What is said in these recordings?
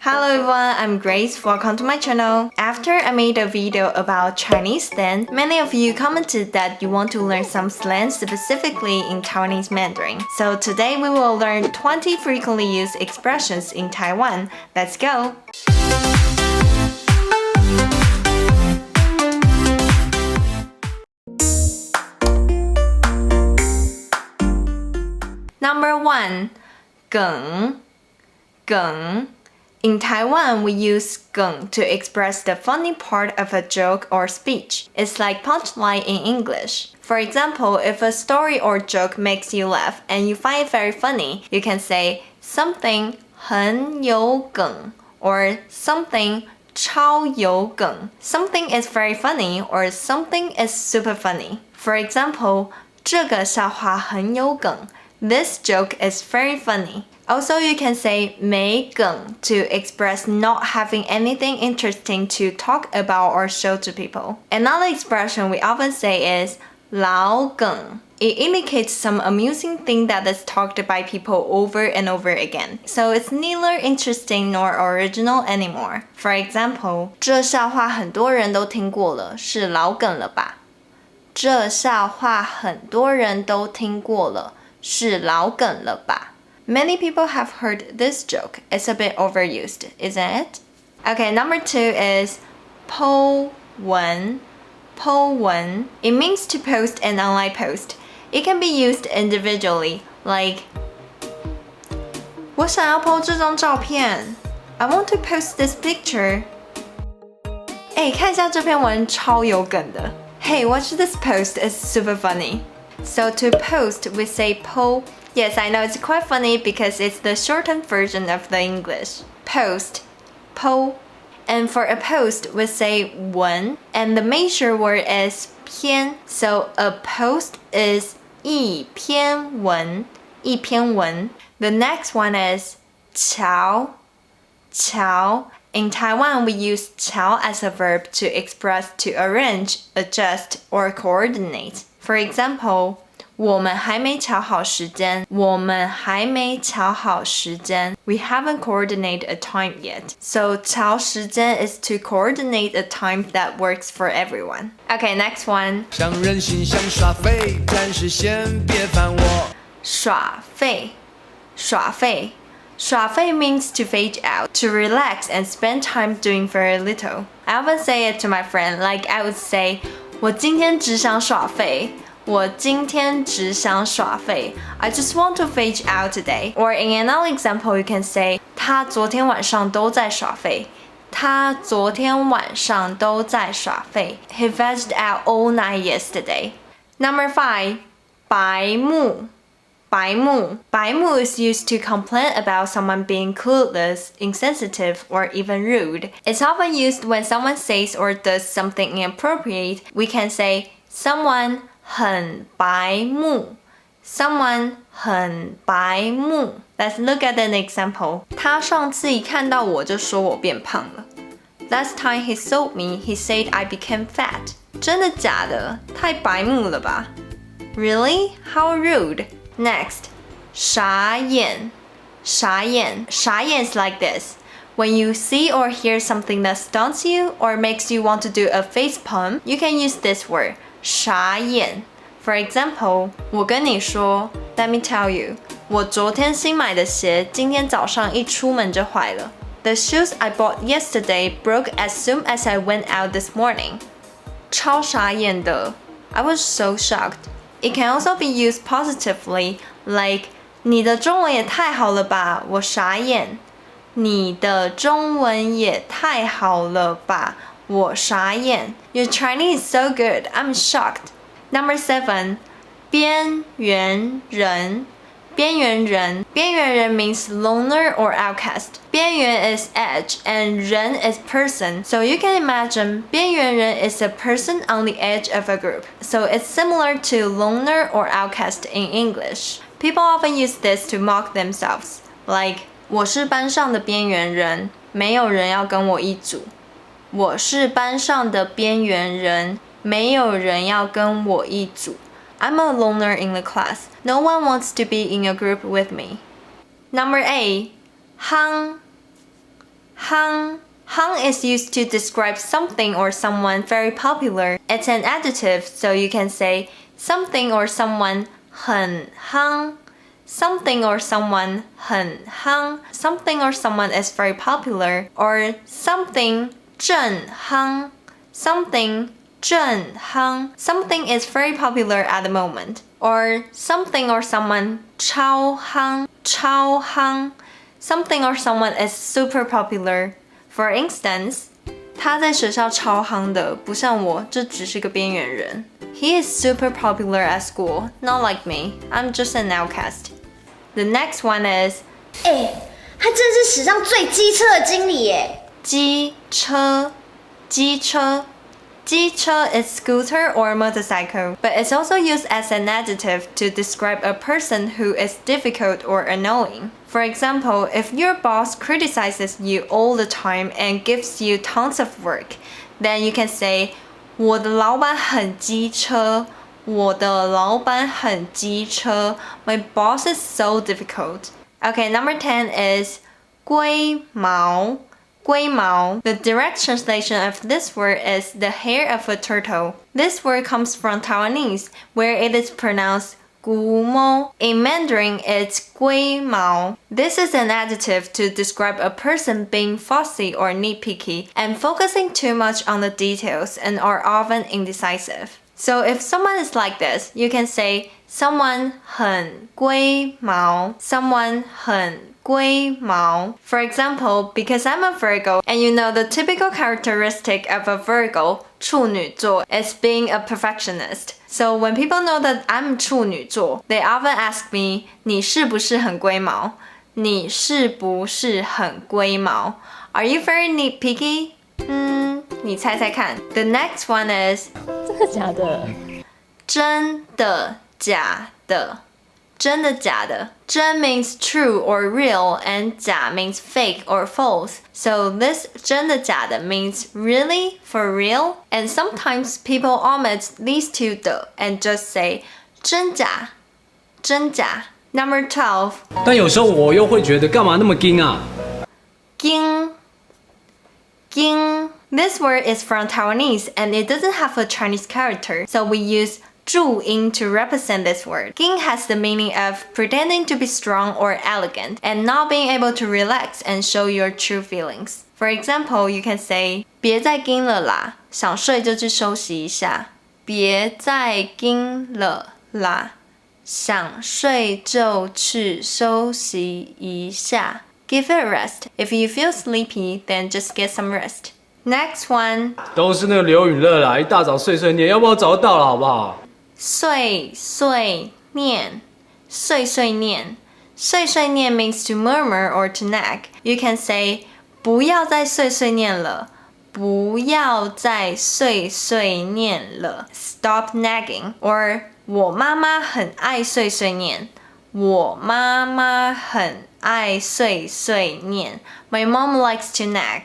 Hello everyone, I'm Grace. Welcome to my channel. After I made a video about Chinese slang, many of you commented that you want to learn some slang specifically in Taiwanese Mandarin. So today we will learn 20 frequently used expressions in Taiwan. Let's go! Number 1. 梗 梗 In Taiwan, we use 梗 to express the funny part of a joke or speech. It's like punchline in English. For example, if a story or joke makes you laugh and you find it very funny, you can say something 很有梗 or something 超有梗. Something is very funny or something is super funny. For example, 这个笑话很有梗. This joke is very funny. Also, you can say 没梗 to express not having anything interesting to talk about or show to people. Another expression we often say is 老梗. It indicates some amusing thing that is talked by people over and over again. So it's neither interesting nor original anymore. For example, 这笑话很多人都听过了，是老梗了吧？这笑话很多人都听过了，是老梗了吧？Many people have heard this joke. It's a bit overused, isn't it? Okay, number 2 is po 文 po 文 It means to post an online post. It can be used individually, like 我想要 po 这张照片 I want to post this picture. 看一下这篇文超有梗的 Hey, watch this post, it's super funny. So to post, we say po. Yes, I know it's quite funny because it's the shortened version of the English. Post, po. And for a post, we say 文, and the major word is 篇. So a post is 一篇文, 一篇文. The next one is 瞧, 瞧. In Taiwan, we use 瞧 as a verb to express to arrange, adjust, or coordinate. For example, 我们还没瞧好时间 我们还没瞧好时间 We haven't coordinated a time yet. So 瞧时间 is to coordinate a time that works for everyone. Okay, next one. 想任性想耍废但是先别烦我耍废耍废耍废 means to fade out, to relax and spend time doing very little. I often say it to my friend, like I would say, 我今天只想耍废我今天只想耍废 I just want to fade out today. Or in another example, you can say 他昨天晚上都在耍废他昨天晚上都在耍废 He vegged out all night yesterday. Number 5. 白目白目白目 is used to complain about someone being clueless, insensitive, or even rude. It's often used when someone says or does something inappropriate. We can say someone 很白目 Someone 很白目 Let's look at an example. 他上次一看到我就说我变胖了 Last time he saw me, he said I became fat. 真的假的？太白目了吧 Really? How rude. Next, 傻眼傻眼傻眼 is like this. When you see or hear something that stuns you or makes you want to do a face palm, you can use this word, 傻眼 For example, 我跟你说 Let me tell you, 我昨天新买的鞋今天早上一出门就坏了 The shoes I bought yesterday broke as soon as I went out this morning. 超傻眼的 I was so shocked. It can also be used positively, like 你的中文也太好了吧我傻眼你的中文也太好了吧我傻眼 Your Chinese is so good, I'm shocked. Number 7. 边缘人边缘人边缘人 means loner or outcast. 边缘 is edge and 人 is person. So you can imagine 边缘人 is a person on the edge of a group. So it's similar to loner or outcast in English. People often use this to mock themselves. Like 我是班上的边缘人没有人要跟我一组我是班上的边缘人没有人要跟我一组 I'm a loner in the class. No one wants to be in a group with me. Number 8. 夯夯. Hung is used to describe something or someone very popular. It's an adjective, so you can say something or someone 很夯. Something or someone 很夯. Something or someone is very popular. Or something 正夯. Something 正夯. Something is very popular at the moment. Or something or someone 超夯. 超夯. Something or someone is super popular. For instance, 他在学校超夯的，不像我，这只是个边缘人。He is super popular at school, not like me. I'm just an outcast. The next one is 他真是史上最机车的经理耶！机车，机车。机车 is scooter or motorcycle, but it's also used as an adjective to describe a person who is difficult or annoying. For example, if your boss criticizes you all the time and gives you tons of work, then you can say, 我的老板很机车，我的老板很机车。My boss is so difficult. Okay, number 10 is 龟毛。龟毛. The direct translation of this word is the hair of a turtle. This word comes from Taiwanese, where it is pronounced 龟毛. In Mandarin, it's 龟毛. This is an adjective to describe a person being fussy or nitpicky and focusing too much on the details and are often indecisive. So if someone is like this, you can say someone 很龟毛. Someone 很龟毛. For example, because I'm a Virgo and you know the typical characteristic of a Virgo, 处女座, is being a perfectionist. So when people know that I'm 处女座, they often ask me, 你是不是很龟毛? 你是不是很龟毛? Are you very nitpicky? 你猜猜看. The next one is 真的假的？真的假的？真的假的？真 means true or real, and 假 means fake or false. So this 真的假的 means really, for real. And sometimes people omit these two 的 and just say 真假，真假。Number 12. 但有时候我又会觉得干嘛那么硬啊？硬，硬。This word is from Taiwanese and it doesn't have a Chinese character, so we use 注音 to represent this word. 硬 has the meaning of pretending to be strong or elegant and not being able to relax and show your true feelings. For example, you can say 别再硬了啦，想睡就去休息一下。别再硬了啦，想睡就去休息一下。Give it a rest. If you feel sleepy, then just get some rest. Next one. 都是那个刘允乐啦，一大早碎碎念，要不要早到了好不好？碎碎念，碎碎念，碎碎念 means to murmur or to nag. You can say 不要再碎碎念了，不要再碎碎念了。Stop nagging. Or 我妈妈很爱碎碎念，我妈妈很爱碎碎念。My mom likes to nag.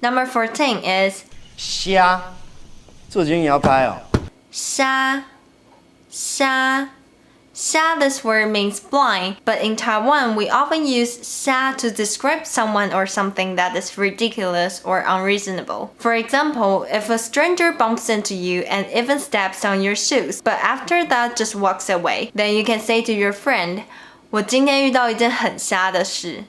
Number 14 is 虾，做节目也要拍哦。虾，虾。Xia, this word means blind, but in Taiwan, we often use xia to describe someone or something that is ridiculous or unreasonable. For example, if a stranger bumps into you and even steps on your shoes, but after that just walks away, then you can say to your friend, 我今天遇到一件很瞎的事。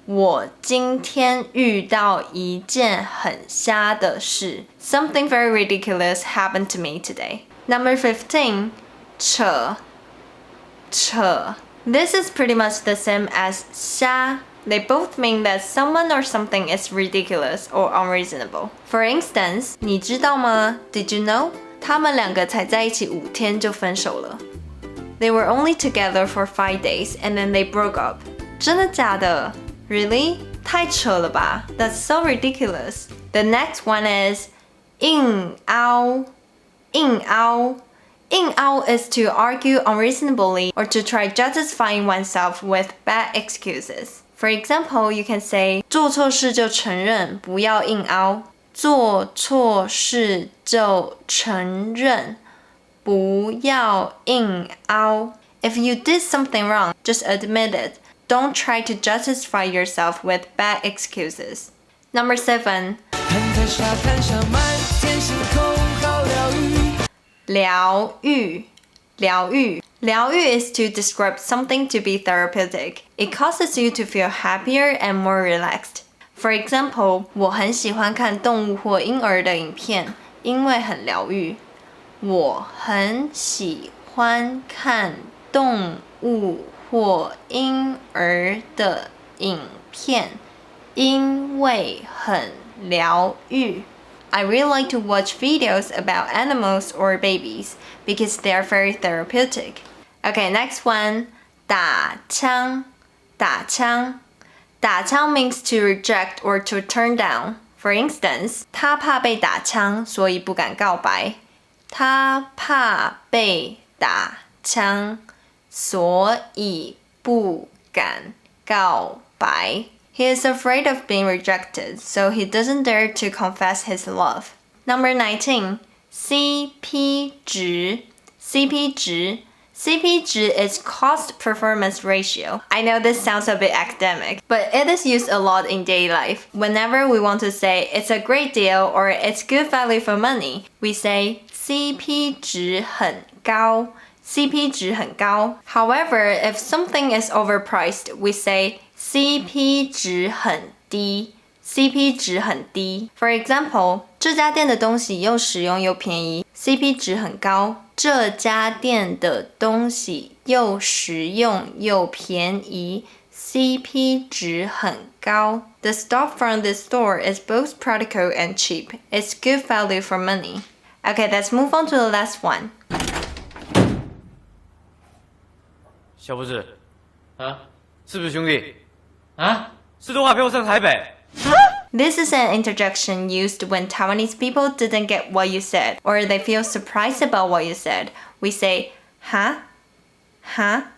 我今天遇到一件很瞎的事。Something very ridiculous happened to me today. Number 15, 扯。扯. This is pretty much the same as 瞎. They both mean that someone or something is ridiculous or unreasonable. For instance, 你知道吗? Did you know? 他们两个才在一起5天就分手了。They were only together for 5 days and then they broke up. 真的假的? Really? 太扯了吧? That's so ridiculous. The next one is 硬凹。硬凹。硬凹 is to argue unreasonably or to try justifying oneself with bad excuses. For example, you can say 做错事就承认，不要硬凹。做错事就承认，不要硬凹。If you did something wrong, just admit it. don't try to justify yourself with bad excuses. Number 7. 疗愈疗愈 is to describe something to be therapeutic. It causes you to feel happier and more relaxed. For example, 我很喜欢看动物或婴儿的影片，因为很疗愈。我很喜欢看动物或婴儿的影片，因为很疗愈。I really like to watch videos about animals or babies because they are very therapeutic. Okay, next one. 打枪打枪means to reject or to turn down. For instance, 他怕被打枪，所以不敢告白。他怕被打枪，所以不敢告白。He is afraid of being rejected, so he doesn't dare to confess his love. Number 19. CP 值 CP 值 is cost performance ratio. I know this sounds a bit academic, but it is used a lot in daily life. Whenever we want to say it's a great deal or it's good value for money, we say CP 值很高. CP 值很高. However, if something is overpriced, we say CP 值很低. CP 值很低. For example, 这家店的东西又实用又便宜 CP 值很高。这家店的东西又实用又便宜 CP 值很高。The stuff from this store is both practical and cheap. It's good value for money. Okay, let's move on to the last one. 小不是，啊，是不是兄弟？啊，是多少陪我上台北？ This is an interjection used when Taiwanese people didn't get what you said or they feel surprised about what you said. We say, 哈？哈？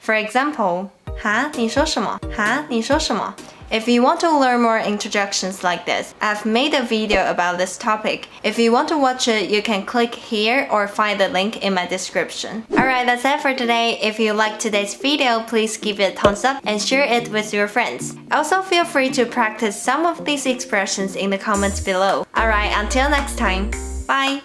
For example, 哈？你说什么？哈？你说什么？ If you want to learn more interjections like this, I've made a video about this topic. If you want to watch it, you can click here or find the link in my description. Alright, that's it for today. If you liked today's video, please give it a thumbs up and share it with your friends. Also, feel free to practice some of these expressions in the comments below. Alright, until next time. Bye!